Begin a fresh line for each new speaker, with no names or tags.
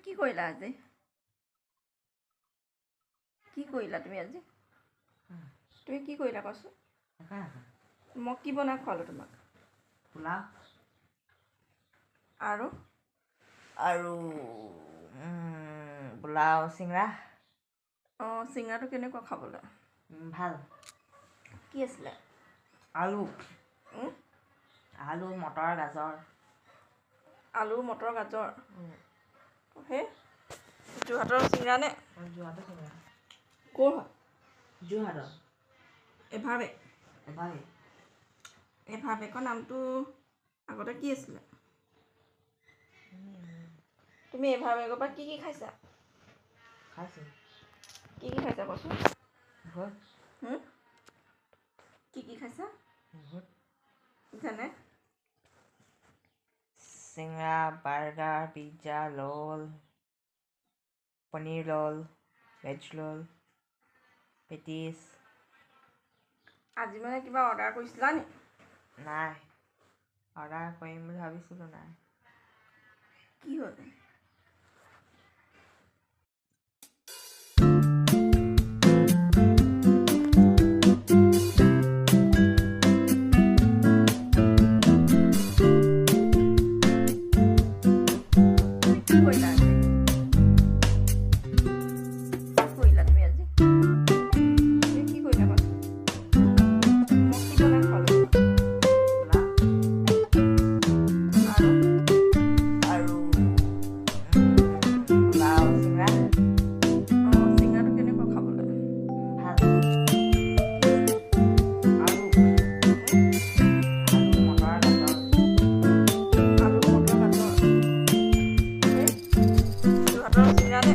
কি কৰিলা আজি? কি কৰিলা তুমি আজি? তুমি কি কৰিলা কোৱাচোন? মই কি বনাই খোৱালোঁ তোমাক?
পোলাও
আৰু
আৰু পোলাও চিঙৰা
অঁ চিঙৰাটো কেনেকুৱা খাবলৈ?
ভাল।
কি আছিলে?
আলু মটৰ গাজৰ
আলু মটৰ গাজৰ সেই যোৰহাটৰ চিঙৰা নে?
যোৰহাটৰ চিঙৰা।
ক'ৰ হয়?
যোৰহাটৰ
এভাৰবেগ।
এভাৰবেগ।
এভাৰবেগৰ নামটো আগতে কি আছিলে? তুমি এভাৰবেগৰ পৰা কি খাইছা?
খাইছোঁ।
কি খাইছা কোৱাচোন?
ভোট।
কি খাইছা?
ভোট।
যেনে
চিঙৰা, burger, pizza, roll, paneer roll, veg roll, patties.
আজি মানে কিবা অৰ্ডাৰ কৰিছিলা নি?
নাই, অৰ্ডাৰ কৰিম বুলি ভাবিছিলোঁ, নাই।
কি হ'ল? কি কৰিলা আজি? তুমি আজি? তুমি কি কৰিলা কোৱাচোন? মই কি বনাই খোৱালোঁ তোমাক?
আৰু পোলাও চিঙৰা
অঁ চিঙৰাটো কেনেকুৱা খাবলৈ?
ভাল। আলু মটৰ গাজৰ
আলু মটৰ গাজৰ সেই যোৰহাটৰ চিঙৰা নে?